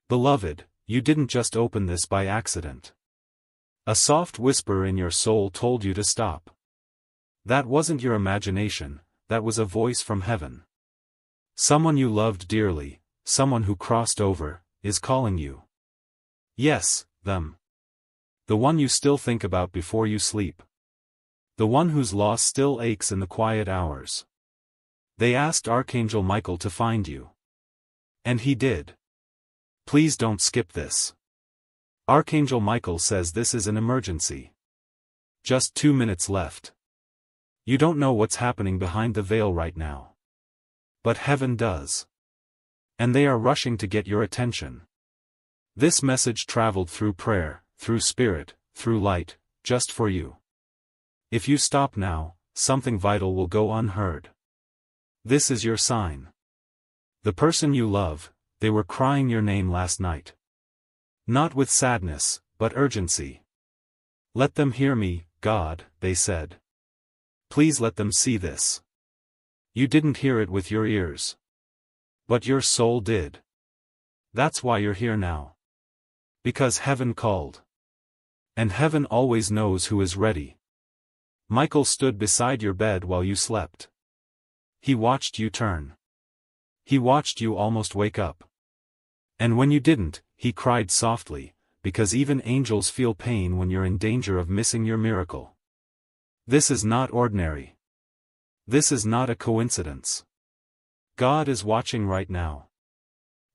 Beloved, you didn't just open this by accident. A soft whisper in your soul told you to stop. That wasn't your imagination, that was a voice from heaven. Someone you loved dearly, someone who crossed over, is calling you. Yes, them. The one you still think about before you sleep. The one whose loss still aches in the quiet hours. They asked Archangel Michael to find you. And he did. Please don't skip this. Archangel Michael says this is an emergency. Just 2 minutes left. You don't know what's happening behind the veil right now. But heaven does. And they are rushing to get your attention. This message traveled through prayer, through spirit, through light, just for you. If you stop now, something vital will go unheard. This is your sign. The person you love, they were crying your name last night. Not with sadness, but urgency. Let them hear me, God, they said. Please let them see this. You didn't hear it with your ears. But your soul did. That's why you're here now. Because heaven called. And heaven always knows who is ready. Michael stood beside your bed while you slept. He watched you turn. He watched you almost wake up. And when you didn't, he cried softly, because even angels feel pain when you're in danger of missing your miracle. This is not ordinary. This is not a coincidence. God is watching right now.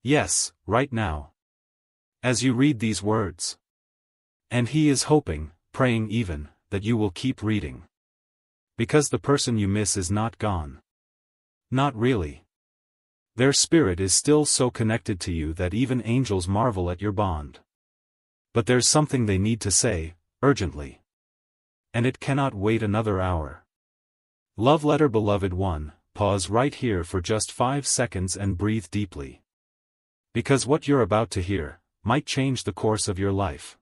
Yes, right now. As you read these words. And he is hoping, praying even, that you will keep reading. Because the person you miss is not gone. Not really. Their spirit is still so connected to you that even angels marvel at your bond. But there's something they need to say, urgently. And it cannot wait another hour. Love letter beloved one, pause right here for just 5 seconds and breathe deeply. Because what you're about to hear, might change the course of your life.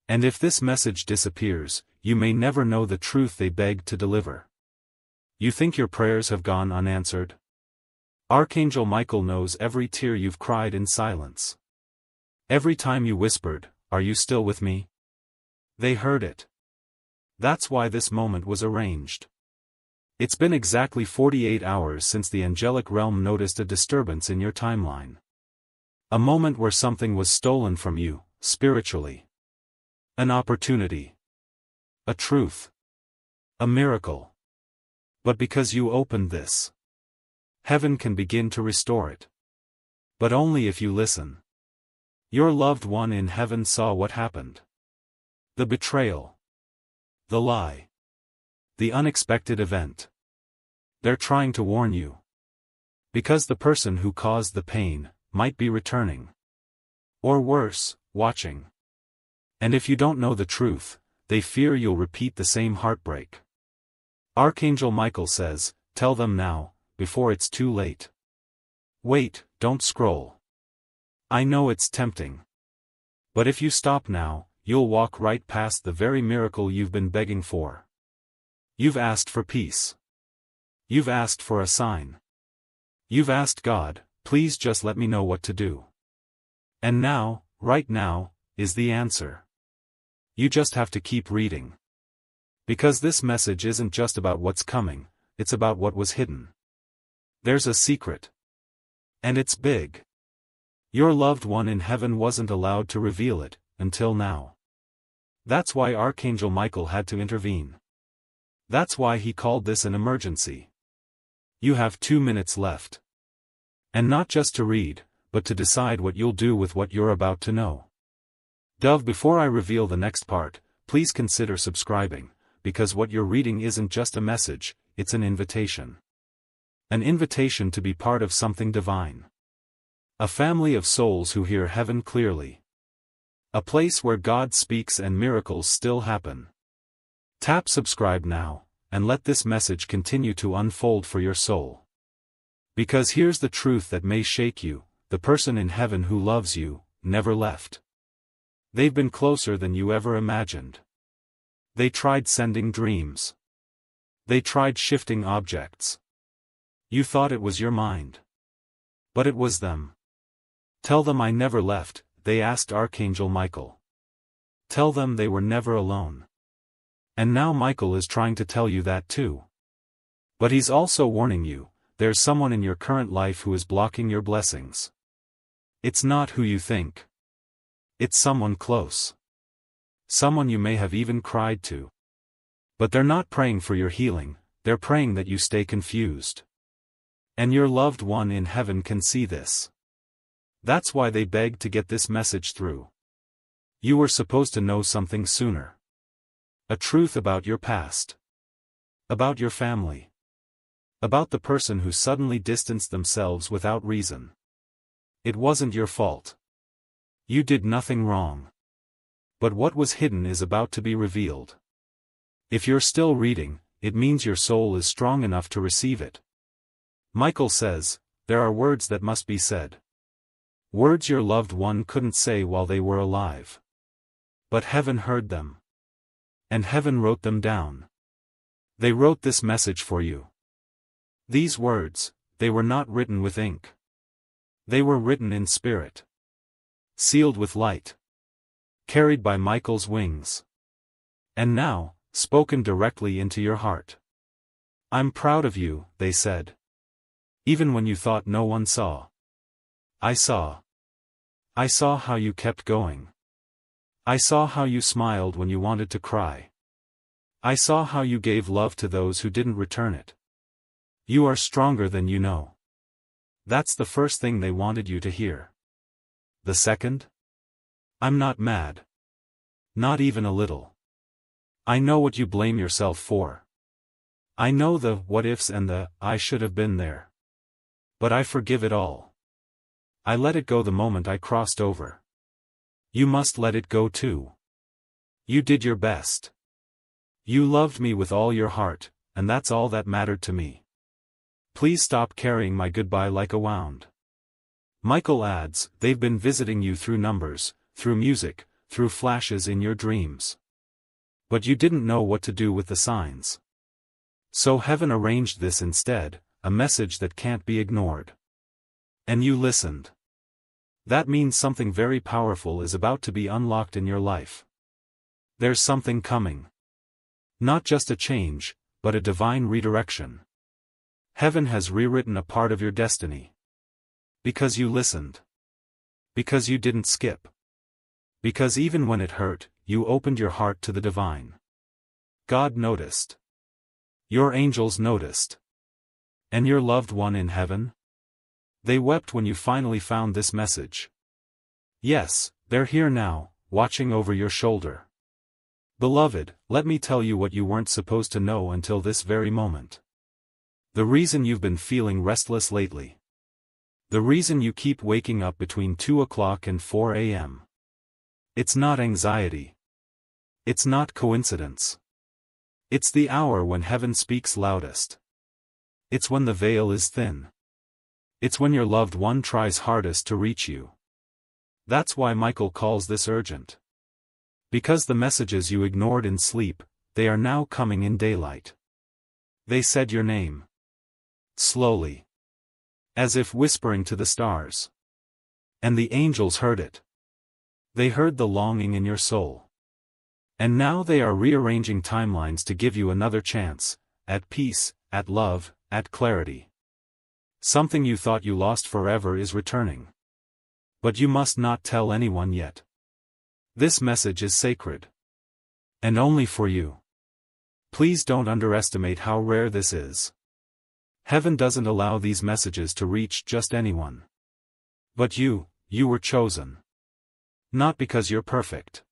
And if this message disappears, you may never know the truth they begged to deliver. You think your prayers have gone unanswered? Archangel Michael knows every tear you've cried in silence. Every time you whispered, "Are you still with me?" They heard it. That's why this moment was arranged. It's been exactly 48 hours since the angelic realm noticed a disturbance in your timeline. A moment where something was stolen from you, spiritually. An opportunity. A truth. A miracle. But because you opened this, heaven can begin to restore it. But only if you listen. Your loved one in heaven saw what happened. The betrayal. The lie. The unexpected event. They're trying to warn you. Because the person who caused the pain might be returning. Or worse, watching. And if you don't know the truth, they fear you'll repeat the same heartbreak. Archangel Michael says, tell them now, before it's too late. Wait, don't scroll. I know it's tempting. But if you stop now, you'll walk right past the very miracle you've been begging for. You've asked for peace. You've asked for a sign. You've asked God, please just let me know what to do. And now, right now, is the answer. You just have to keep reading. Because this message isn't just about what's coming, it's about what was hidden. There's a secret. And it's big. Your loved one in heaven wasn't allowed to reveal it, until now. That's why Archangel Michael had to intervene. That's why he called this an emergency. You have 2 minutes left. And not just to read, but to decide what you'll do with what you're about to know. Dove, before I reveal the next part, please consider subscribing, because what you're reading isn't just a message, it's an invitation. An invitation to be part of something divine. A family of souls who hear heaven clearly. A place where God speaks and miracles still happen. Tap subscribe now, and let this message continue to unfold for your soul. Because here's the truth that may shake you, the person in heaven who loves you, never left. They've been closer than you ever imagined. They tried sending dreams. They tried shifting objects. You thought it was your mind. But it was them. Tell them I never left, they asked Archangel Michael. Tell them they were never alone. And now Michael is trying to tell you that too. But he's also warning you, there's someone in your current life who is blocking your blessings. It's not who you think. It's someone close. Someone you may have even cried to. But they're not praying for your healing, they're praying that you stay confused. And your loved one in heaven can see this. That's why they beg to get this message through. You were supposed to know something sooner. A truth about your past. About your family. About the person who suddenly distanced themselves without reason. It wasn't your fault. You did nothing wrong. But what was hidden is about to be revealed. If you're still reading, it means your soul is strong enough to receive it. Michael says, there are words that must be said. Words your loved one couldn't say while they were alive. But heaven heard them. And heaven wrote them down. They wrote this message for you. These words, they were not written with ink. They were written in spirit. Sealed with light. Carried by Michael's wings. And now, spoken directly into your heart. I'm proud of you, they said. Even when you thought no one saw. I saw. I saw how you kept going. I saw how you smiled when you wanted to cry. I saw how you gave love to those who didn't return it. You are stronger than you know. That's the first thing they wanted you to hear. The second? I'm not mad. Not even a little. I know what you blame yourself for. I know the what-ifs and the I should have been there. But I forgive it all. I let it go the moment I crossed over. You must let it go too. You did your best. You loved me with all your heart, and that's all that mattered to me. Please stop carrying my goodbye like a wound. Michael adds, they've been visiting you through numbers, through music, through flashes in your dreams. But you didn't know what to do with the signs. So heaven arranged this instead, a message that can't be ignored. And you listened. That means something very powerful is about to be unlocked in your life. There's something coming. Not just a change, but a divine redirection. Heaven has rewritten a part of your destiny. Because you listened. Because you didn't skip. Because even when it hurt, you opened your heart to the divine. God noticed. Your angels noticed. And your loved one in heaven? They wept when you finally found this message. Yes, they're here now, watching over your shoulder. Beloved, let me tell you what you weren't supposed to know until this very moment. The reason you've been feeling restless lately. The reason you keep waking up between 2 o'clock and 4 a.m. It's not anxiety. It's not coincidence. It's the hour when heaven speaks loudest. It's when the veil is thin. It's when your loved one tries hardest to reach you. That's why Michael calls this urgent. Because the messages you ignored in sleep, they are now coming in daylight. They said your name. Slowly. As if whispering to the stars. And the angels heard it. They heard the longing in your soul. And now they are rearranging timelines to give you another chance, at peace, at love, at clarity. Something you thought you lost forever is returning. But you must not tell anyone yet. This message is sacred. And only for you. Please don't underestimate how rare this is. Heaven doesn't allow these messages to reach just anyone. But you were chosen. Not because you're perfect.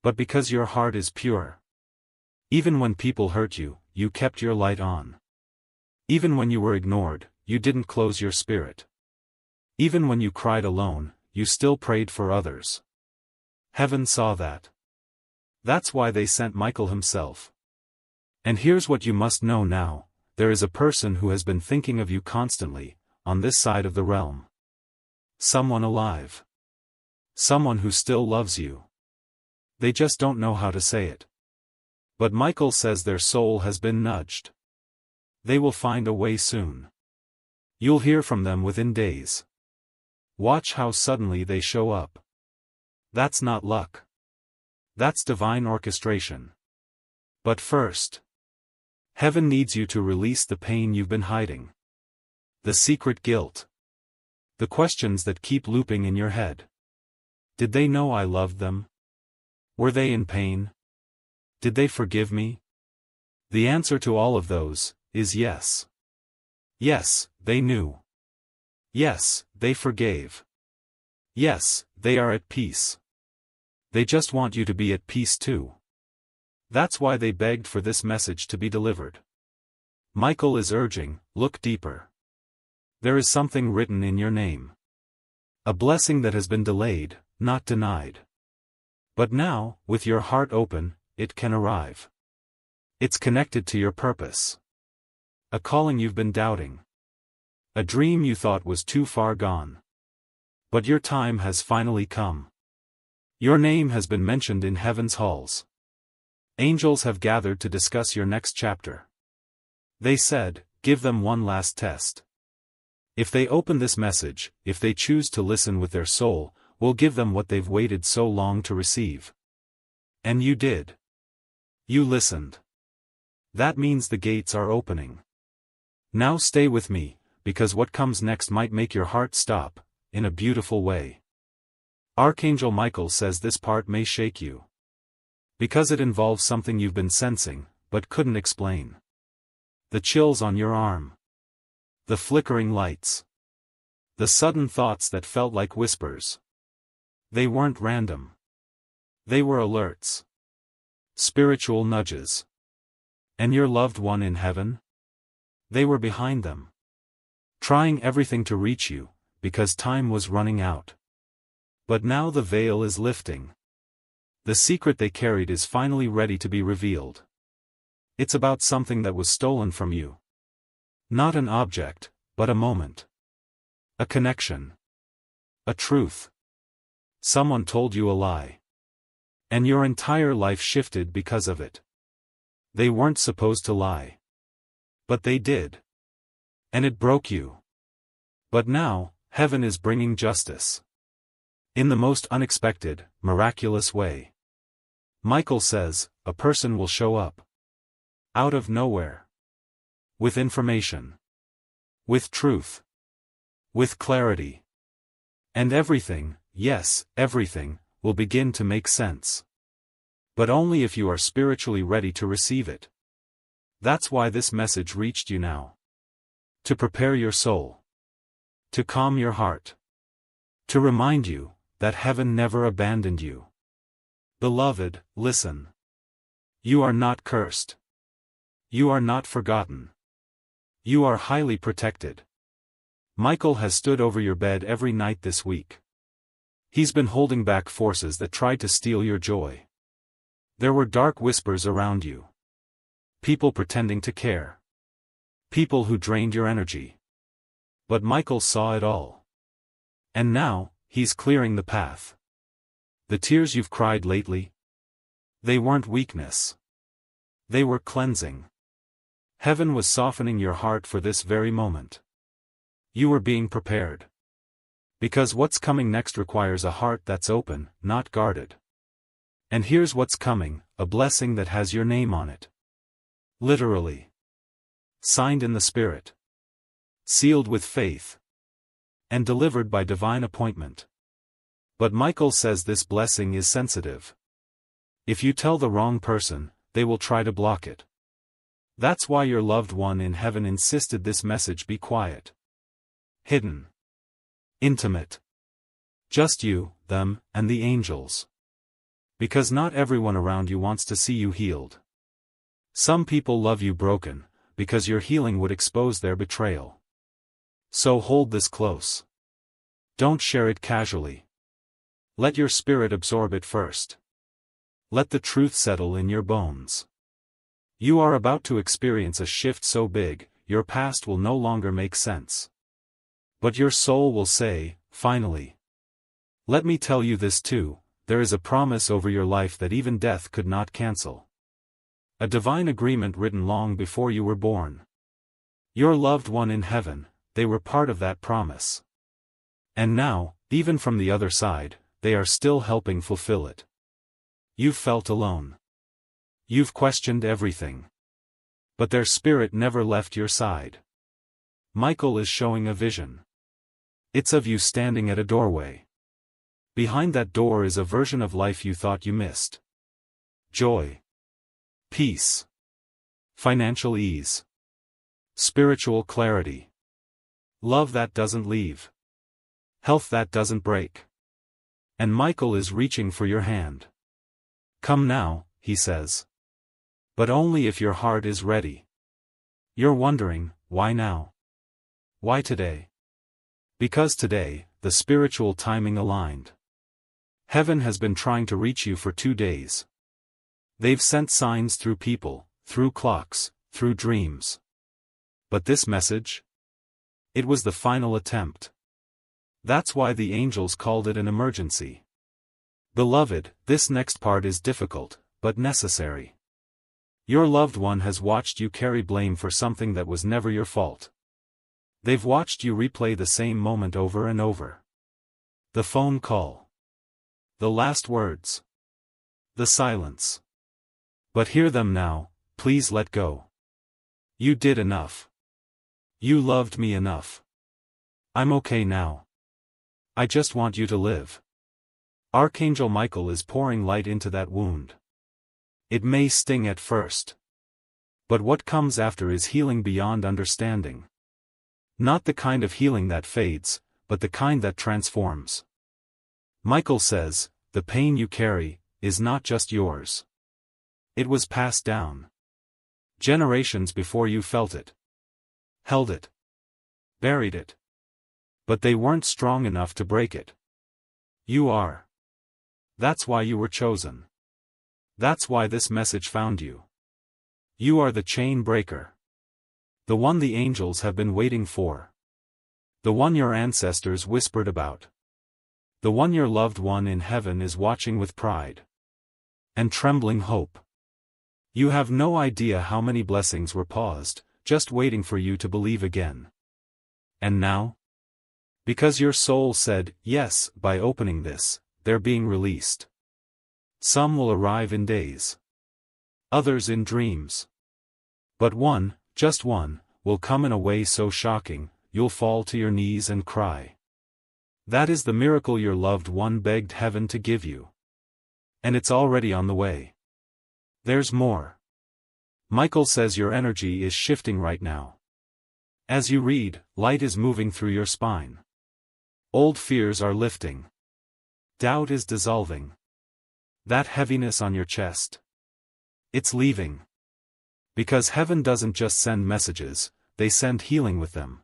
But because your heart is pure. Even when people hurt you, you kept your light on. Even when you were ignored, you didn't close your spirit. Even when you cried alone, you still prayed for others. Heaven saw that. That's why they sent Michael himself. And here's what you must know now, there is a person who has been thinking of you constantly, on this side of the realm. Someone alive. Someone who still loves you. They just don't know how to say it. But Michael says their soul has been nudged. They will find a way soon. You'll hear from them within days. Watch how suddenly they show up. That's not luck. That's divine orchestration. But first, heaven needs you to release the pain you've been hiding. The secret guilt. The questions that keep looping in your head. Did they know I loved them? Were they in pain? Did they forgive me? The answer to all of those is yes. Yes, they knew. Yes, they forgave. Yes, they are at peace. They just want you to be at peace too. That's why they begged for this message to be delivered. Michael is urging, look deeper. There is something written in your name. A blessing that has been delayed, not denied. But now, with your heart open, it can arrive. It's connected to your purpose. A calling you've been doubting. A dream you thought was too far gone. But your time has finally come. Your name has been mentioned in heaven's halls. Angels have gathered to discuss your next chapter. They said, give them one last test. If they open this message, if they choose to listen with their soul, we'll give them what they've waited so long to receive. And you did. You listened. That means the gates are opening. Now stay with me, because what comes next might make your heart stop, in a beautiful way. Archangel Michael says this part may shake you. Because it involves something you've been sensing, but couldn't explain. The chills on your arm. The flickering lights. The sudden thoughts that felt like whispers. They weren't random. They were alerts. Spiritual nudges. And your loved one in heaven? They were behind them. Trying everything to reach you, because time was running out. But now the veil is lifting. The secret they carried is finally ready to be revealed. It's about something that was stolen from you. Not an object, but a moment. A connection. A truth. Someone told you a lie. And your entire life shifted because of it. They weren't supposed to lie. But they did. And it broke you. But now, heaven is bringing justice. In the most unexpected, miraculous way. Michael says, a person will show up. Out of nowhere. With information. With truth. With clarity. And everything, yes, everything, will begin to make sense. But only if you are spiritually ready to receive it. That's why this message reached you now. To prepare your soul. To calm your heart. To remind you that heaven never abandoned you. Beloved, listen. You are not cursed. You are not forgotten. You are highly protected. Michael has stood over your bed every night this week. He's been holding back forces that tried to steal your joy. There were dark whispers around you. People pretending to care. People who drained your energy. But Michael saw it all. And now, he's clearing the path. The tears you've cried lately? They weren't weakness. They were cleansing. Heaven was softening your heart for this very moment. You were being prepared. Because what's coming next requires a heart that's open, not guarded. And here's what's coming, a blessing that has your name on it. Literally. Signed in the Spirit. Sealed with faith. And delivered by divine appointment. But Michael says this blessing is sensitive. If you tell the wrong person, they will try to block it. That's why your loved one in heaven insisted this message be quiet. Hidden. Intimate. Just you, them, and the angels. Because not everyone around you wants to see you healed. Some people love you broken, because your healing would expose their betrayal. So hold this close. Don't share it casually. Let your spirit absorb it first. Let the truth settle in your bones. You are about to experience a shift so big, your past will no longer make sense. But your soul will say, finally. Let me tell you this too, there is a promise over your life that even death could not cancel. A divine agreement written long before you were born. Your loved one in heaven, they were part of that promise. And now, even from the other side, they are still helping fulfill it. You've felt alone. You've questioned everything. But their spirit never left your side. Michael is showing a vision. It's of you standing at a doorway. Behind that door is a version of life you thought you missed. Joy. Peace. Financial ease. Spiritual clarity. Love that doesn't leave. Health that doesn't break. And Michael is reaching for your hand. Come now, he says. But only if your heart is ready. You're wondering, why now? Why today? Because today, the spiritual timing aligned. Heaven has been trying to reach you for 2 days. They've sent signs through people, through clocks, through dreams. But this message? It was the final attempt. That's why the angels called it an emergency. Beloved, this next part is difficult, but necessary. Your loved one has watched you carry blame for something that was never your fault. They've watched you replay the same moment over and over. The phone call. The last words. The silence. But hear them now, please let go. You did enough. You loved me enough. I'm okay now. I just want you to live. Archangel Michael is pouring light into that wound. It may sting at first. But what comes after is healing beyond understanding. Not the kind of healing that fades, but the kind that transforms. Michael says, the pain you carry is not just yours. It was passed down. Generations before you felt it. Held it. Buried it. But they weren't strong enough to break it. You are. That's why you were chosen. That's why this message found you. You are the chain breaker. The one the angels have been waiting for. The one your ancestors whispered about. The one your loved one in heaven is watching with pride and trembling hope. You have no idea how many blessings were paused, just waiting for you to believe again. And now? Because your soul said, yes, by opening this, they're being released. Some will arrive in days. Others in dreams. But one, just one, will come in a way so shocking, you'll fall to your knees and cry. That is the miracle your loved one begged heaven to give you. And it's already on the way. There's more. Michael says your energy is shifting right now. As you read, light is moving through your spine. Old fears are lifting. Doubt is dissolving. That heaviness on your chest. It's leaving. Because heaven doesn't just send messages, they send healing with them.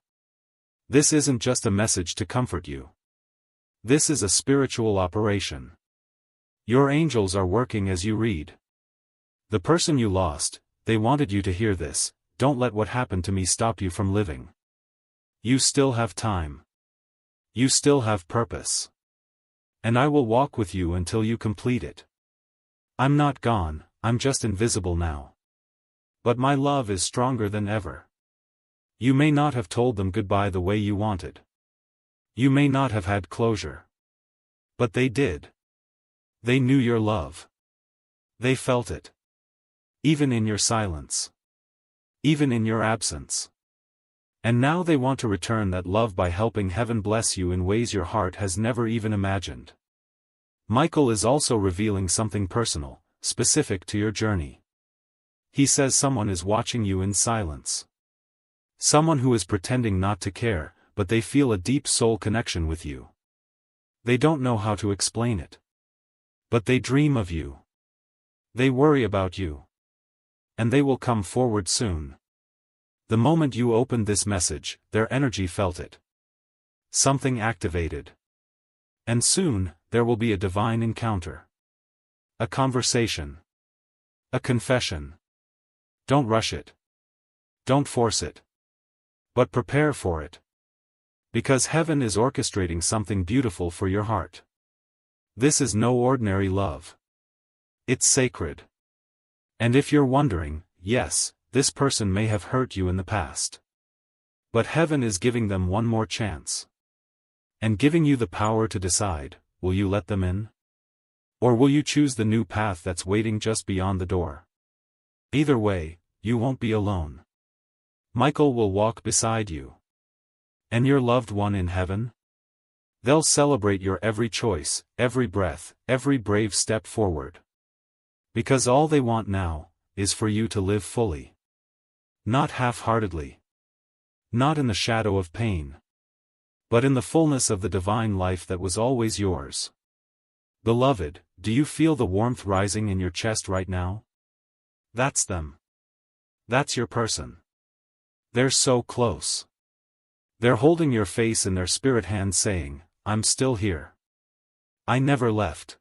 This isn't just a message to comfort you. This is a spiritual operation. Your angels are working as you read. The person you lost, they wanted you to hear this, don't let what happened to me stop you from living. You still have time. You still have purpose. And I will walk with you until you complete it. I'm not gone, I'm just invisible now. But my love is stronger than ever. You may not have told them goodbye the way you wanted. You may not have had closure. But they did. They knew your love. They felt it. Even in your silence. Even in your absence. And now they want to return that love by helping heaven bless you in ways your heart has never even imagined. Michael is also revealing something personal, specific to your journey. He says someone is watching you in silence. Someone who is pretending not to care, but they feel a deep soul connection with you. They don't know how to explain it. But they dream of you. They worry about you. And they will come forward soon. The moment you opened this message, their energy felt it. Something activated. And soon, there will be a divine encounter. A conversation. A confession. Don't rush it. Don't force it. But prepare for it. Because heaven is orchestrating something beautiful for your heart. This is no ordinary love. It's sacred. And if you're wondering, yes, this person may have hurt you in the past. But heaven is giving them one more chance. and giving you the power to decide, will you let them in? Or will you choose the new path that's waiting just beyond the door? Either way, you won't be alone. Michael will walk beside you. And your loved one in heaven? They'll celebrate your every choice, every breath, every brave step forward. Because all they want now is for you to live fully. Not half-heartedly. Not in the shadow of pain. But in the fullness of the divine life that was always yours. Beloved, do you feel the warmth rising in your chest right now? That's them. That's your person. They're so close. They're holding your face in their spirit hand saying, I'm still here. I never left.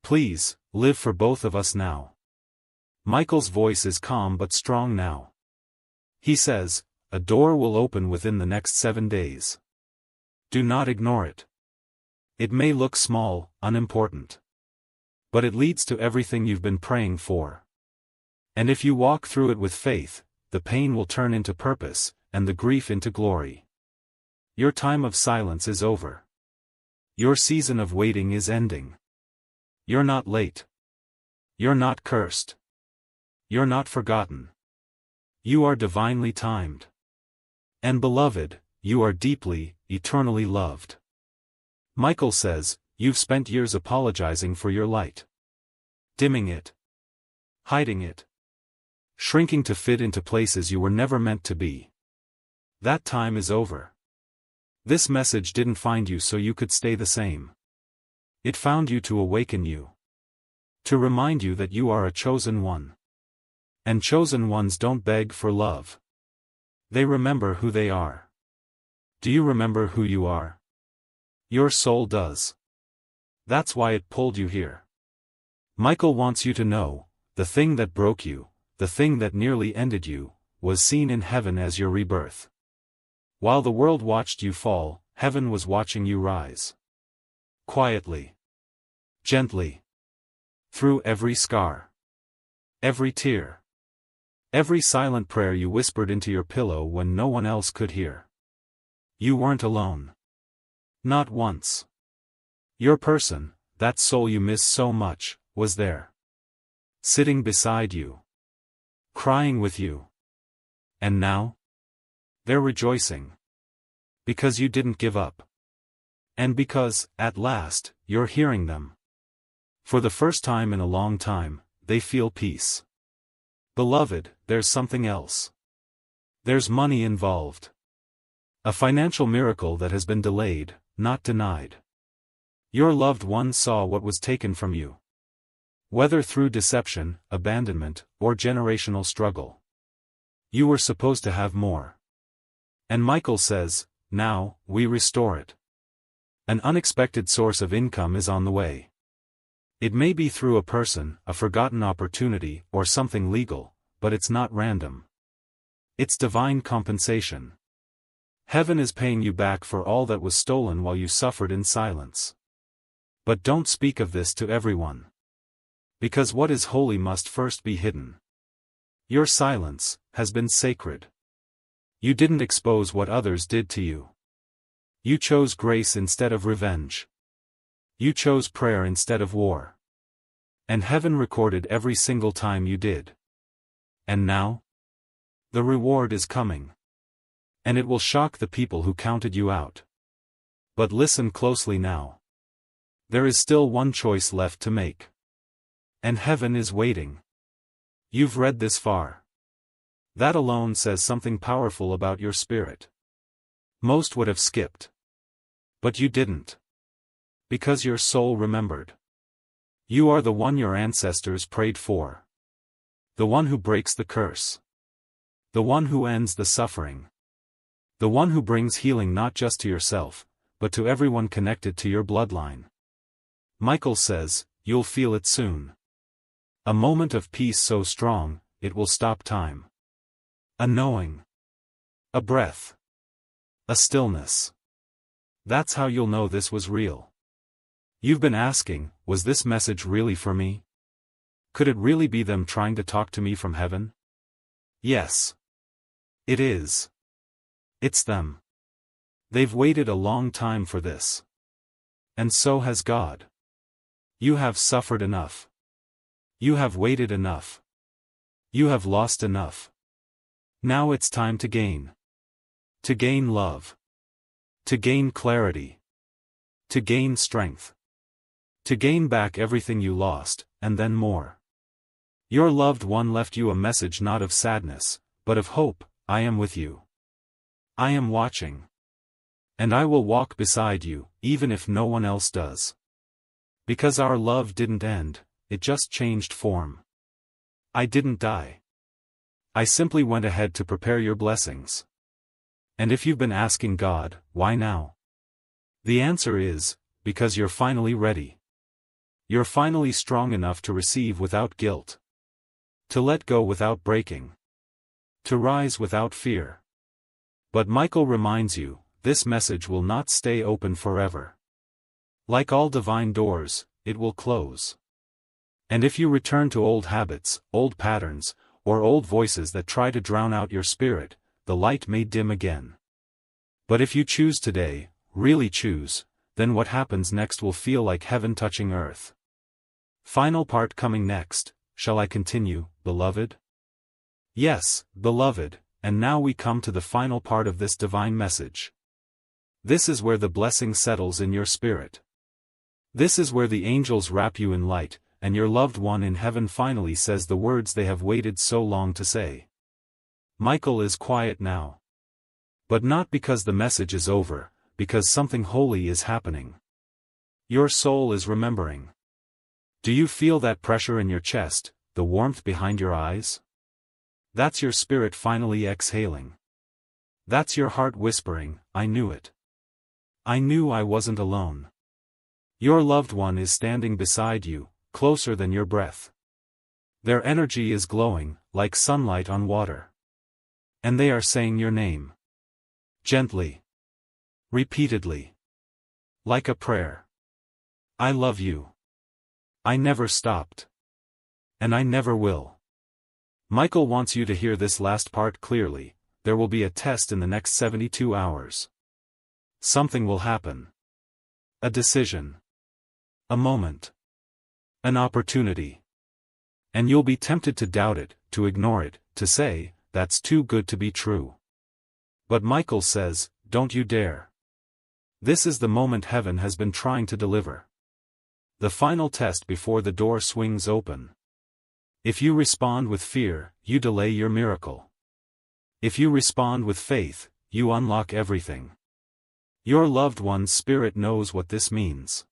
Please, live for both of us now. Michael's voice is calm but strong now. He says, a door will open within the next 7 days. Do not ignore it. It may look small, unimportant. But it leads to everything you've been praying for. And if you walk through it with faith, the pain will turn into purpose, and the grief into glory. Your time of silence is over. Your season of waiting is ending. You're not late. You're not cursed. You're not forgotten. You are divinely timed. And beloved, you are deeply, eternally loved. Michael says, you've spent years apologizing for your light. Dimming it. Hiding it. Shrinking to fit into places you were never meant to be. That time is over. This message didn't find you so you could stay the same. It found you to awaken you. To remind you that you are a chosen one. And chosen ones don't beg for love. They remember who they are. Do you remember who you are? Your soul does. That's why it pulled you here. Michael wants you to know, the thing that broke you, the thing that nearly ended you, was seen in heaven as your rebirth. While the world watched you fall, heaven was watching you rise. Quietly. Gently. Through every scar. Every tear. Every silent prayer you whispered into your pillow when no one else could hear. You weren't alone. Not once. Your person, that soul you miss so much, was there. Sitting beside you. Crying with you. And now? They're rejoicing. Because you didn't give up. And because, at last, you're hearing them. For the first time in a long time, they feel peace. Beloved, there's something else. There's money involved. A financial miracle that has been delayed, not denied. Your loved one saw what was taken from you. Whether through deception, abandonment, or generational struggle. You were supposed to have more. And Michael says, now, we restore it. An unexpected source of income is on the way. It may be through a person, a forgotten opportunity, or something legal, but it's not random. It's divine compensation. Heaven is paying you back for all that was stolen while you suffered in silence. But don't speak of this to everyone. Because what is holy must first be hidden. Your silence has been sacred. You didn't expose what others did to you. You chose grace instead of revenge. You chose prayer instead of war. And heaven recorded every single time you did. And now? The reward is coming. And it will shock the people who counted you out. But listen closely now. There is still one choice left to make. And heaven is waiting. You've read this far. That alone says something powerful about your spirit. Most would have skipped. But you didn't. Because your soul remembered. You are the one your ancestors prayed for. The one who breaks the curse. The one who ends the suffering. The one who brings healing not just to yourself, but to everyone connected to your bloodline. Michael says, you'll feel it soon. A moment of peace so strong, it will stop time. A knowing. A breath. A stillness. That's how you'll know this was real. You've been asking, was this message really for me? Could it really be them trying to talk to me from heaven? Yes. It is. It's them. They've waited a long time for this. And so has God. You have suffered enough. You have waited enough. You have lost enough. Now it's time to gain. To gain love. To gain clarity. To gain strength. To gain back everything you lost, and then more. Your loved one left you a message not of sadness, but of hope. I am with you. I am watching. And I will walk beside you, even if no one else does. Because our love didn't end, it just changed form. I didn't die. I simply went ahead to prepare your blessings. And if you've been asking God, why now? The answer is, because you're finally ready. You're finally strong enough to receive without guilt. To let go without breaking. To rise without fear. But Michael reminds you, this message will not stay open forever. Like all divine doors, it will close. And if you return to old habits, old patterns, or old voices that try to drown out your spirit, the light may dim again. But if you choose today, really choose, then what happens next will feel like heaven touching earth. Final part coming next. Shall I continue, beloved? Yes, beloved, and now we come to the final part of this divine message. This is where the blessing settles in your spirit. This is where the angels wrap you in light, and your loved one in heaven finally says the words they have waited so long to say. Michael is quiet now. But not because the message is over, because something holy is happening. Your soul is remembering. Do you feel that pressure in your chest, the warmth behind your eyes? That's your spirit finally exhaling. That's your heart whispering, I knew it. I knew I wasn't alone. Your loved one is standing beside you, closer than your breath. Their energy is glowing, like sunlight on water. And they are saying your name. Gently. Repeatedly. Like a prayer. I love you. I never stopped. And I never will. Michael wants you to hear this last part clearly. There will be a test in the next 72 hours. Something will happen. A decision. A moment. An opportunity. And you'll be tempted to doubt it, to ignore it, to say, that's too good to be true. But Michael says, don't you dare. This is the moment heaven has been trying to deliver. The final test before the door swings open. If you respond with fear, you delay your miracle. If you respond with faith, you unlock everything. Your loved one's spirit knows what this means.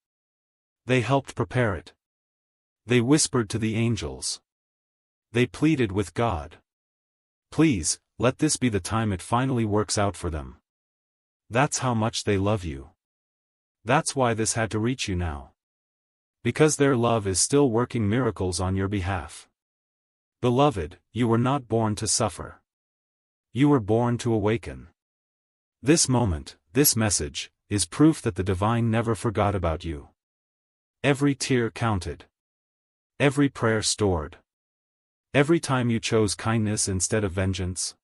They helped prepare it. They whispered to the angels. They pleaded with God. Please, let this be the time it finally works out for them. That's how much they love you. That's why this had to reach you now. Because their love is still working miracles on your behalf. Beloved, you were not born to suffer. You were born to awaken. This moment, this message, is proof that the divine never forgot about you. Every tear counted. Every prayer stored. Every time you chose kindness instead of vengeance.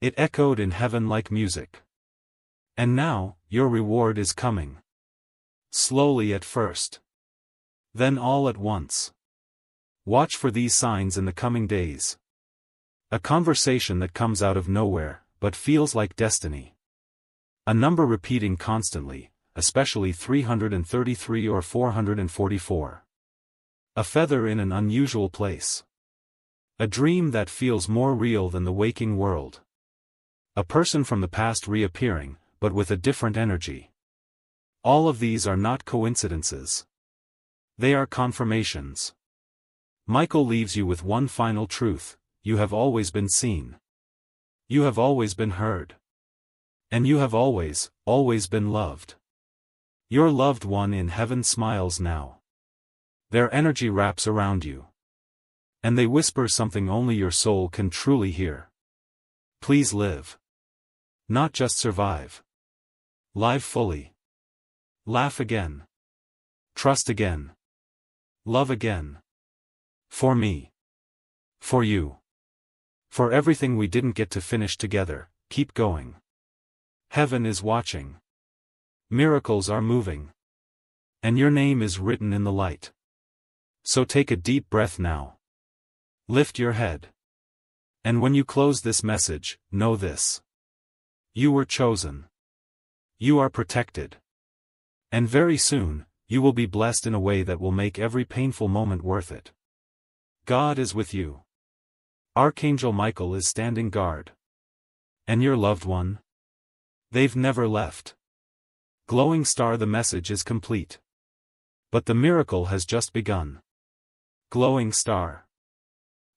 It echoed in heaven like music. And now, your reward is coming. Slowly at first. Then all at once. Watch for these signs in the coming days. A conversation that comes out of nowhere, but feels like destiny. A number repeating constantly, especially 333 or 444. A feather in an unusual place. A dream that feels more real than the waking world. A person from the past reappearing, but with a different energy. All of these are not coincidences. They are confirmations. Michael leaves you with one final truth: you have always been seen. You have always been heard. And you have always, always been loved. Your loved one in heaven smiles now. Their energy wraps around you. And they whisper something only your soul can truly hear. Please live. Not just survive. Live fully. Laugh again. Trust again. Love again. For me. For you. For everything we didn't get to finish together, keep going. Heaven is watching. Miracles are moving. And your name is written in the light. So take a deep breath now. Lift your head. And when you close this message, know this. You were chosen. You are protected. And very soon, you will be blessed in a way that will make every painful moment worth it. God is with you. Archangel Michael is standing guard. And your loved one? They've never left. Glowing star, the message is complete. But the miracle has just begun. Glowing star.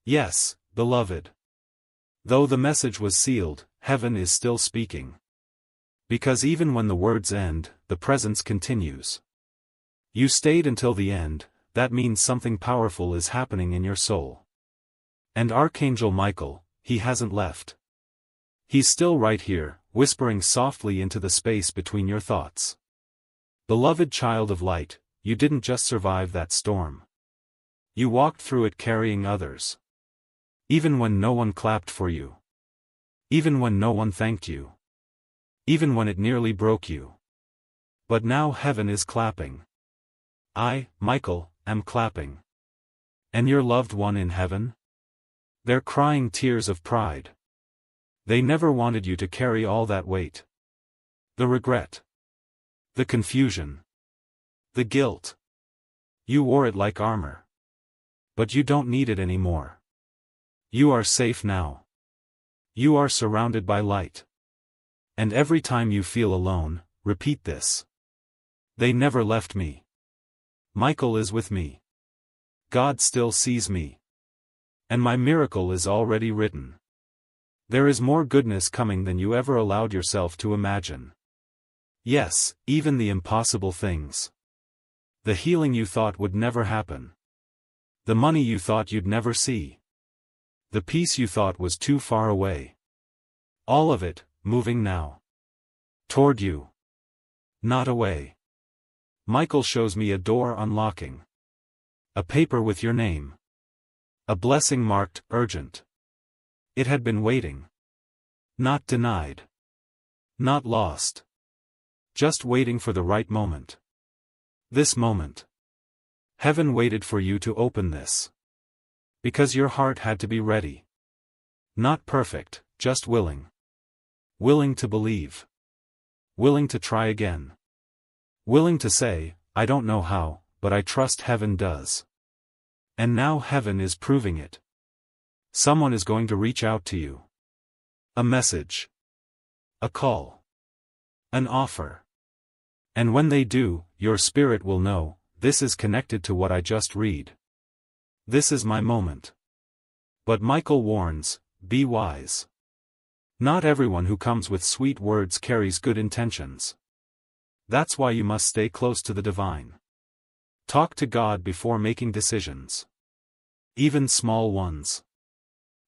Yes, beloved. Though the message was sealed, heaven is still speaking. Because even when the words end, the presence continues. You stayed until the end, that means something powerful is happening in your soul. And Archangel Michael, he hasn't left. He's still right here, whispering softly into the space between your thoughts. Beloved child of light, you didn't just survive that storm. You walked through it carrying others. Even when no one clapped for you. Even when no one thanked you. Even when it nearly broke you. But now heaven is clapping. I, Michael, am clapping. And your loved one in heaven? They're crying tears of pride. They never wanted you to carry all that weight. The regret. The confusion. The guilt. You wore it like armor. But you don't need it anymore. You are safe now. You are surrounded by light. And every time you feel alone, repeat this. They never left me. Michael is with me. God still sees me. And my miracle is already written. There is more goodness coming than you ever allowed yourself to imagine. Yes, even the impossible things. The healing you thought would never happen. The money you thought you'd never see. The peace you thought was too far away. All of it, moving now. Toward you. Not away. Michael shows me a door unlocking. A paper with your name. A blessing marked, urgent. It had been waiting. Not denied. Not lost. Just waiting for the right moment. This moment. Heaven waited for you to open this. Because your heart had to be ready. Not perfect, just willing. Willing to believe. Willing to try again. Willing to say, I don't know how, but I trust heaven does. And now heaven is proving it. Someone is going to reach out to you. A message. A call. An offer. And when they do, your spirit will know, this is connected to what I just read. This is my moment. But Michael warns, be wise. Not everyone who comes with sweet words carries good intentions. That's why you must stay close to the divine. Talk to God before making decisions. Even small ones.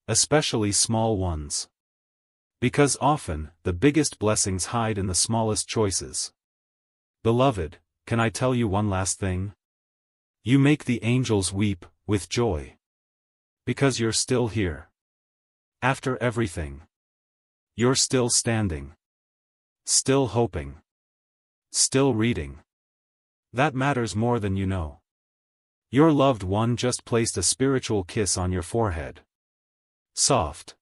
Especially small ones. Because often, the biggest blessings hide in the smallest choices. Beloved, can I tell you one last thing? You make the angels weep, with joy. Because you're still here. After everything. You're still standing. Still hoping. Still reading. That matters more than you know. Your loved one just placed a spiritual kiss on your forehead. Soft.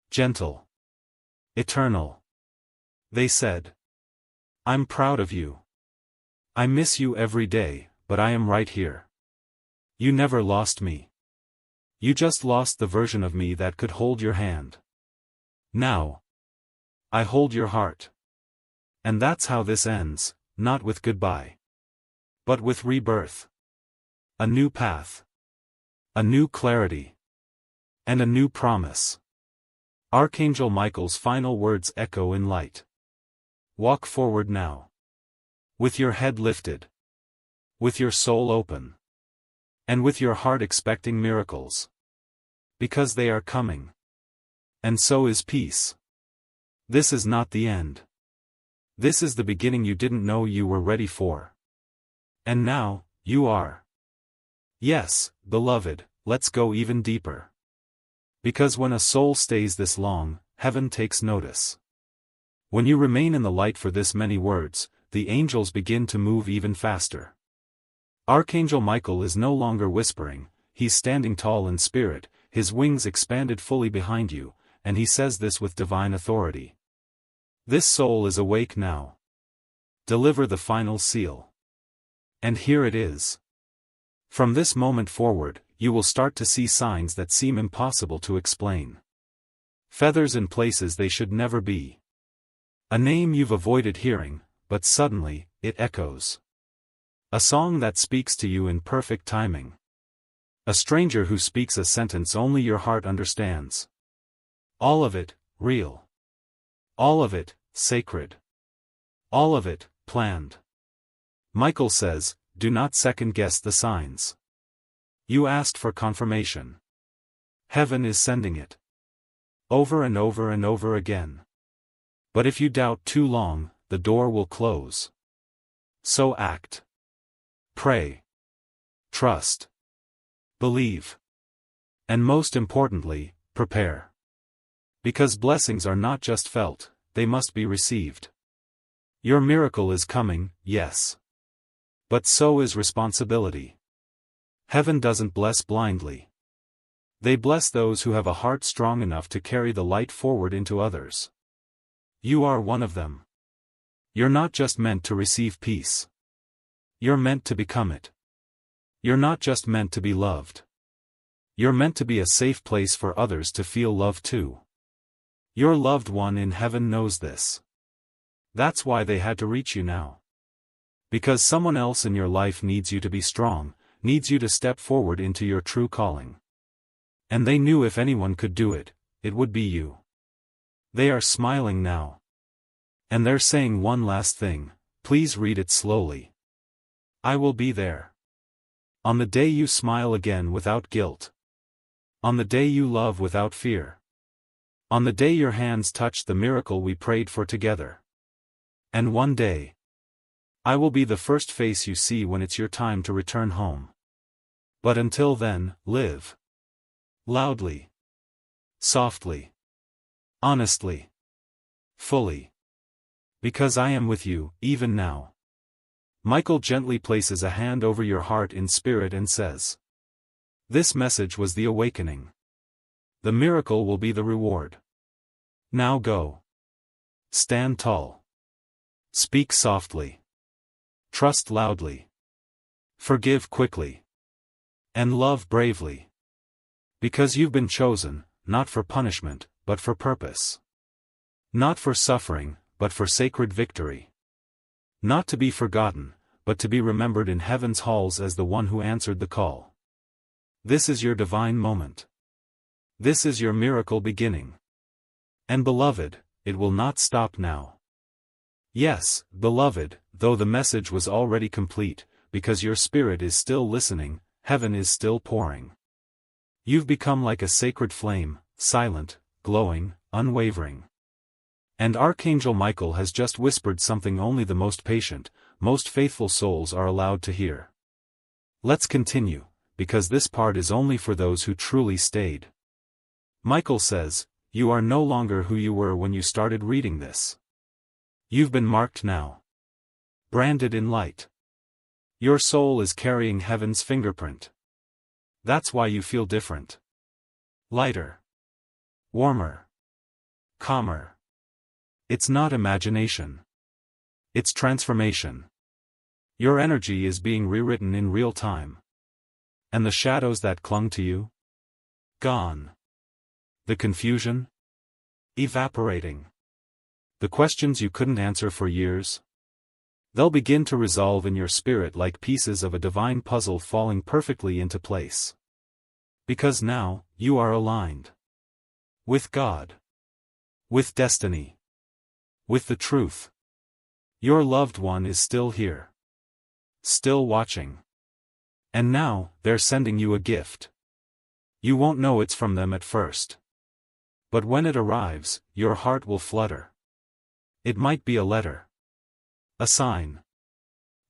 Gentle. Eternal. They said. I'm proud of you. I miss you every day, but I am right here. You never lost me. You just lost the version of me that could hold your hand. Now. I hold your heart. And that's how this ends, not with goodbye. But with rebirth. A new path. A new clarity. And a new promise. Archangel Michael's final words echo in light. Walk forward now. With your head lifted. With your soul open. And with your heart expecting miracles. Because they are coming. And so is peace. This is not the end. This is the beginning you didn't know you were ready for. And now, you are. Yes, beloved, let's go even deeper. Because when a soul stays this long, heaven takes notice. When you remain in the light for this many words, the angels begin to move even faster. Archangel Michael is no longer whispering, he's standing tall in spirit, his wings expanded fully behind you, and he says this with divine authority. This soul is awake now. Deliver the final seal. And here it is. From this moment forward, you will start to see signs that seem impossible to explain. Feathers in places they should never be. A name you've avoided hearing, but suddenly, it echoes. A song that speaks to you in perfect timing. A stranger who speaks a sentence only your heart understands. All of it, real. All of it, sacred. All of it, planned. Michael says, do not second-guess the signs. You asked for confirmation. Heaven is sending it. Over and over and over again. But if you doubt too long, the door will close. So act. Pray. Trust. Believe. And most importantly, prepare. Because blessings are not just felt, they must be received. Your miracle is coming, yes. But so is responsibility. Heaven doesn't bless blindly. They bless those who have a heart strong enough to carry the light forward into others. You are one of them. You're not just meant to receive peace. You're meant to become it. You're not just meant to be loved. You're meant to be a safe place for others to feel love too. Your loved one in heaven knows this. That's why they had to reach you now. Because someone else in your life needs you to be strong, needs you to step forward into your true calling. And they knew if anyone could do it, it would be you. They are smiling now. And they're saying one last thing, please read it slowly. I will be there. On the day you smile again without guilt. On the day you love without fear. On the day your hands touch the miracle we prayed for together. And one day, I will be the first face you see when it's your time to return home. But until then, live. Loudly. Softly. Honestly. Fully. Because I am with you, even now. Michael gently places a hand over your heart in spirit and says, this message was the awakening. The miracle will be the reward. Now go. Stand tall. Speak softly. Trust loudly. Forgive quickly. And love bravely. Because you've been chosen, not for punishment, but for purpose. Not for suffering, but for sacred victory. Not to be forgotten, but to be remembered in heaven's halls as the one who answered the call. This is your divine moment. This is your miracle beginning. And beloved, it will not stop now. Yes, beloved, though the message was already complete, because your spirit is still listening, heaven is still pouring. You've become like a sacred flame, silent, glowing, unwavering. And Archangel Michael has just whispered something only the most patient, most faithful souls are allowed to hear. Let's continue, because this part is only for those who truly stayed. Michael says, you are no longer who you were when you started reading this. You've been marked now. Branded in light. Your soul is carrying heaven's fingerprint. That's why you feel different. Lighter. Warmer. Calmer. It's not imagination. It's transformation. Your energy is being rewritten in real time. And the shadows that clung to you? Gone. The confusion? Evaporating. The questions you couldn't answer for years? They'll begin to resolve in your spirit like pieces of a divine puzzle falling perfectly into place. Because now, you are aligned. With God. With destiny. With the truth. Your loved one is still here. Still watching. And now, they're sending you a gift. You won't know it's from them at first. But when it arrives, your heart will flutter. It might be a letter. A sign.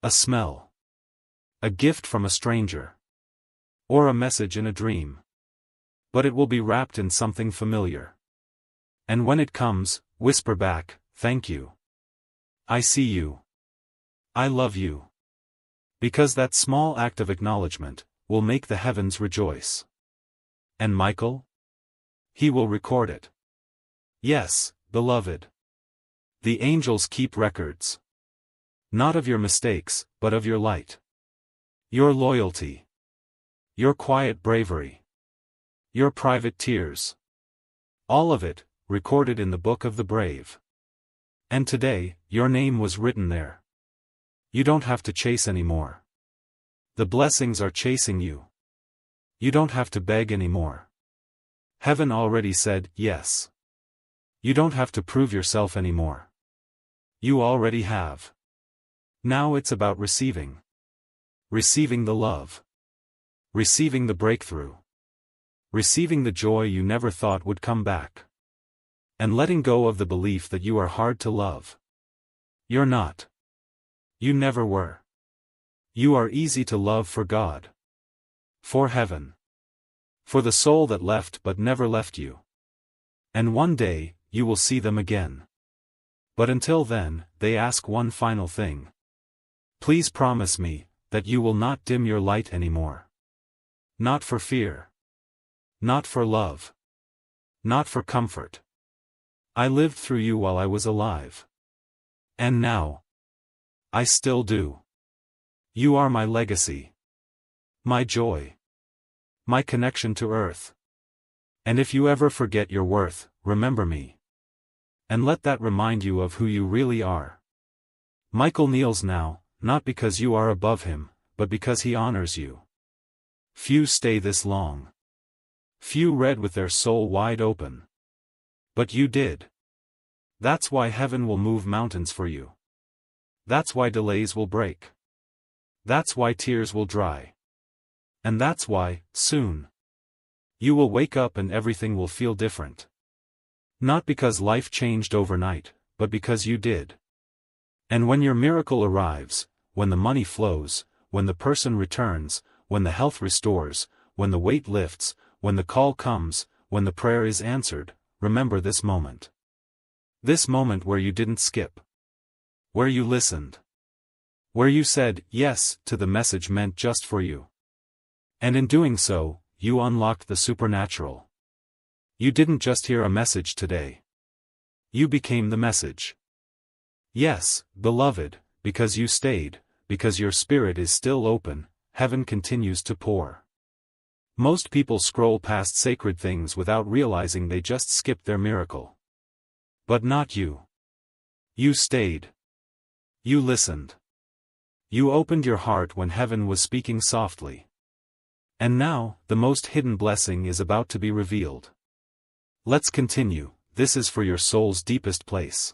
A smell. A gift from a stranger. Or a message in a dream. But it will be wrapped in something familiar. And when it comes, whisper back, thank you. I see you. I love you. Because that small act of acknowledgement will make the heavens rejoice. And Michael? He will record it. Yes, beloved. The angels keep records. Not of your mistakes, but of your light. Your loyalty. Your quiet bravery. Your private tears. All of it, recorded in the book of the brave. And today, your name was written there. You don't have to chase anymore. The blessings are chasing you. You don't have to beg anymore. Heaven already said yes. You don't have to prove yourself anymore. You already have. Now it's about receiving. Receiving the love. Receiving the breakthrough. Receiving the joy you never thought would come back. And letting go of the belief that you are hard to love. You're not. You never were. You are easy to love for God. For heaven. For the soul that left but never left you. And one day, you will see them again. But until then, they ask one final thing. Please promise me that you will not dim your light anymore. Not for fear. Not for love. Not for comfort. I lived through you while I was alive. And now. I still do. You are my legacy. My joy. My connection to earth. And if you ever forget your worth, remember me. And let that remind you of who you really are. Michael kneels now, not because you are above him, but because he honors you. Few stay this long. Few read with their soul wide open. But you did. That's why heaven will move mountains for you. That's why delays will break. That's why tears will dry. And that's why, soon, you will wake up and everything will feel different. Not because life changed overnight, but because you did. And when your miracle arrives, when the money flows, when the person returns, when the health restores, when the weight lifts, when the call comes, when the prayer is answered, remember this moment. This moment where you didn't skip. Where you listened. Where you said yes to the message meant just for you. And in doing so, you unlocked the supernatural. You didn't just hear a message today. You became the message. Yes, beloved, because you stayed, because your spirit is still open, heaven continues to pour. Most people scroll past sacred things without realizing they just skipped their miracle. But not you. You stayed. You listened. You opened your heart when heaven was speaking softly. And now, the most hidden blessing is about to be revealed. Let's continue, this is for your soul's deepest place.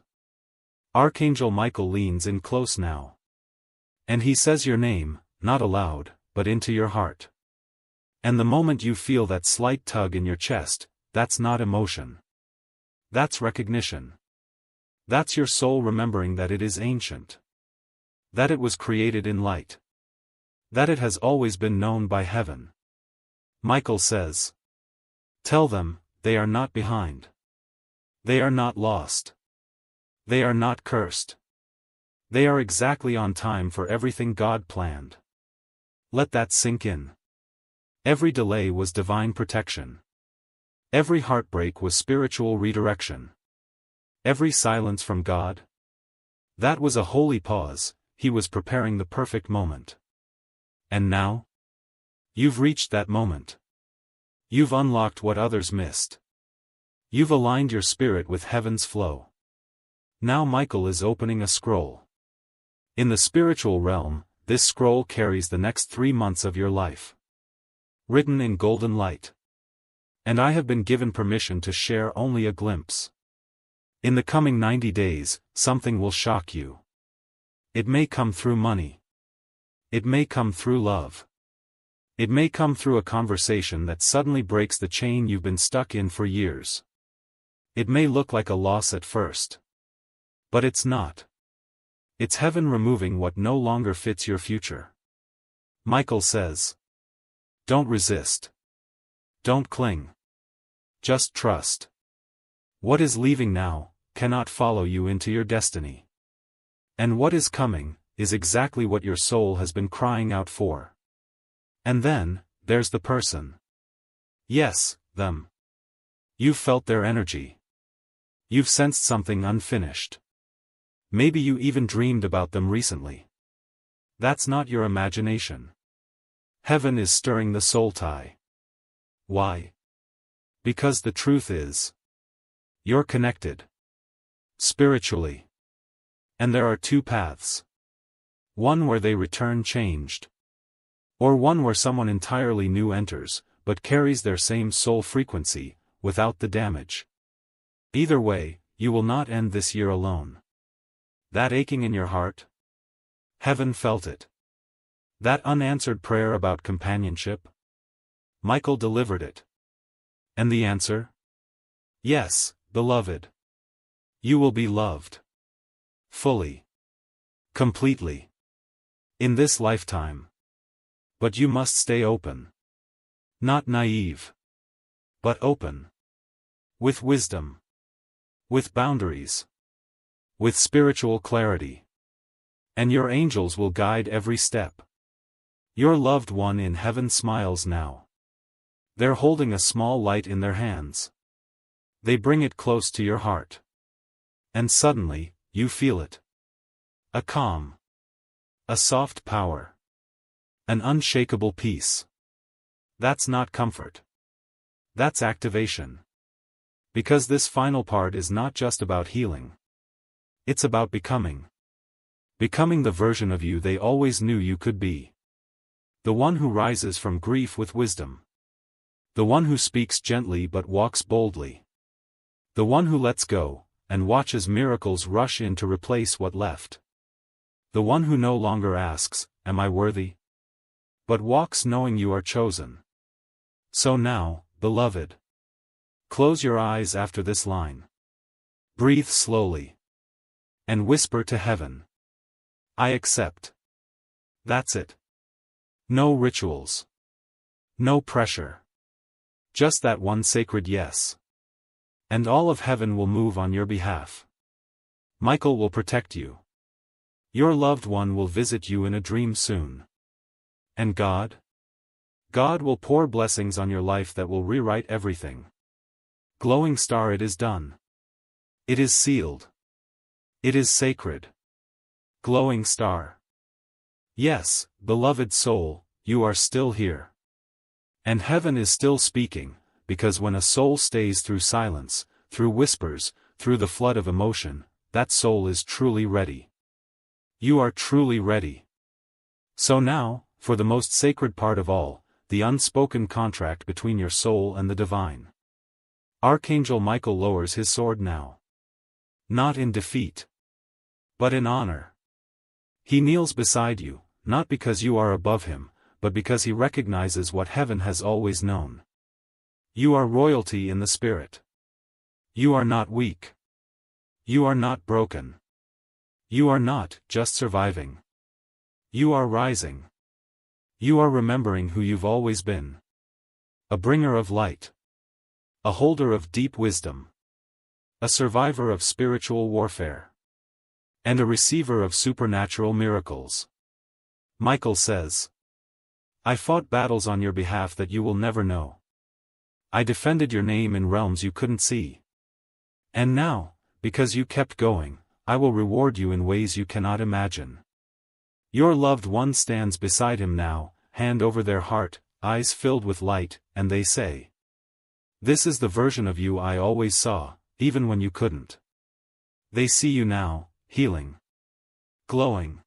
Archangel Michael leans in close now. And he says your name, not aloud, but into your heart. And the moment you feel that slight tug in your chest, that's not emotion. That's recognition. That's your soul remembering that it is ancient. That it was created in light. That it has always been known by heaven. Michael says. Tell them, they are not behind. They are not lost. They are not cursed. They are exactly on time for everything God planned. Let that sink in. Every delay was divine protection. Every heartbreak was spiritual redirection. Every silence from God? That was a holy pause, he was preparing the perfect moment. And now? You've reached that moment. You've unlocked what others missed. You've aligned your spirit with heaven's flow. Now Michael is opening a scroll. In the spiritual realm, this scroll carries the next 3 months of your life. Written in golden light. And I have been given permission to share only a glimpse. In the coming 90 days, something will shock you. It may come through money. It may come through love. It may come through a conversation that suddenly breaks the chain you've been stuck in for years. It may look like a loss at first. But it's not. It's heaven removing what no longer fits your future. Michael says. Don't resist. Don't cling. Just trust. What is leaving now, cannot follow you into your destiny. And what is coming is exactly what your soul has been crying out for. And then, there's the person. Yes, them. You've felt their energy. You've sensed something unfinished. Maybe you even dreamed about them recently. That's not your imagination. Heaven is stirring the soul tie. Why? Because the truth is, you're connected. Spiritually. And there are two paths. One where they return changed. Or one where someone entirely new enters, but carries their same soul frequency, without the damage. Either way, you will not end this year alone. That aching in your heart? Heaven felt it. That unanswered prayer about companionship? Michael delivered it. And the answer? Yes, beloved. You will be loved. Fully. Completely. In this lifetime. But you must stay open. Not naive. But open. With wisdom. With boundaries. With spiritual clarity. And your angels will guide every step. Your loved one in heaven smiles now. They're holding a small light in their hands. They bring it close to your heart. And suddenly, you feel it. A calm. A soft power. An unshakable peace. That's not comfort. That's activation. Because this final part is not just about healing. It's about becoming. Becoming the version of you they always knew you could be. The one who rises from grief with wisdom. The one who speaks gently but walks boldly. The one who lets go, and watches miracles rush in to replace what left. The one who no longer asks, "Am I worthy?" but walks knowing you are chosen. So now, beloved. Close your eyes after this line. Breathe slowly. And whisper to heaven. I accept. That's it. No rituals. No pressure. Just that one sacred yes. And all of heaven will move on your behalf. Michael will protect you. Your loved one will visit you in a dream soon. And God? God will pour blessings on your life that will rewrite everything. Glowing star, it is done. It is sealed. It is sacred. Glowing star. Yes, beloved soul, you are still here. And heaven is still speaking, because when a soul stays through silence, through whispers, through the flood of emotion, that soul is truly ready. You are truly ready. So now, for the most sacred part of all, the unspoken contract between your soul and the divine. Archangel Michael lowers his sword now. Not in defeat. But in honor. He kneels beside you, not because you are above him, but because he recognizes what heaven has always known. You are royalty in the spirit. You are not weak. You are not broken. You are not just surviving. You are rising. You are remembering who you've always been. A bringer of light. A holder of deep wisdom. A survivor of spiritual warfare. And a receiver of supernatural miracles. Michael says, I fought battles on your behalf that you will never know. I defended your name in realms you couldn't see. And now, because you kept going, I will reward you in ways you cannot imagine. Your loved one stands beside him now, hand over their heart, eyes filled with light, and they say, this is the version of you I always saw, even when you couldn't. They see you now, healing. Glowing.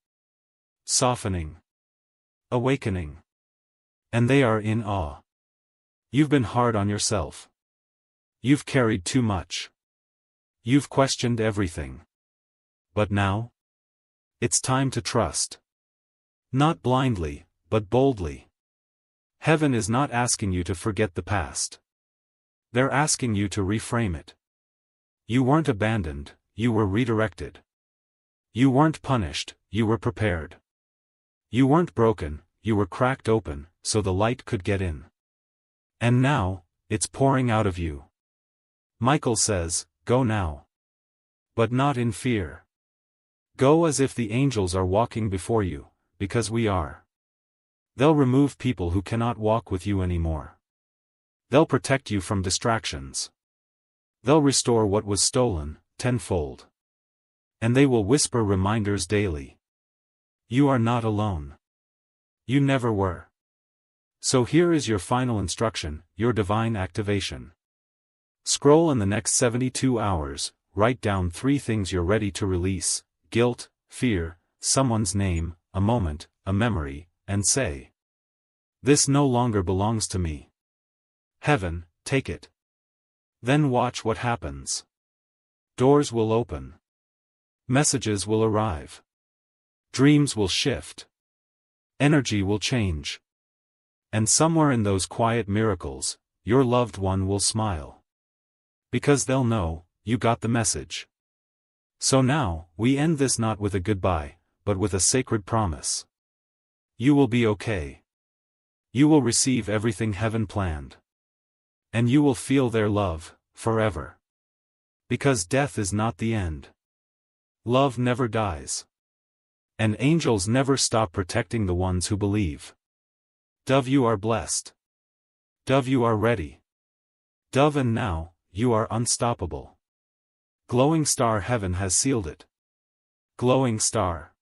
Softening. Awakening. And they are in awe. You've been hard on yourself. You've carried too much. You've questioned everything. But now? It's time to trust. Not blindly, but boldly. Heaven is not asking you to forget the past. They're asking you to reframe it. You weren't abandoned, you were redirected. You weren't punished, you were prepared. You weren't broken, you were cracked open, so the light could get in. And now, it's pouring out of you. Michael says, go now. But not in fear. Go as if the angels are walking before you, because we are. They'll remove people who cannot walk with you anymore. They'll protect you from distractions. They'll restore what was stolen, tenfold. And they will whisper reminders daily. You are not alone. You never were. So here is your final instruction, your divine activation. Scroll in the next 72 hours, write down 3 things you're ready to release: guilt, fear, someone's name, a moment, a memory, and say, this no longer belongs to me. Heaven, take it. Then watch what happens. Doors will open. Messages will arrive. Dreams will shift. Energy will change. And somewhere in those quiet miracles, your loved one will smile. Because they'll know, you got the message. So now, we end this not with a goodbye, but with a sacred promise. You will be okay. You will receive everything heaven planned. And you will feel their love, forever. Because death is not the end. Love never dies. And angels never stop protecting the ones who believe. Dove, you are blessed. Dove, you are ready. Dove, and now, you are unstoppable. Glowing star, heaven has sealed it. Glowing star.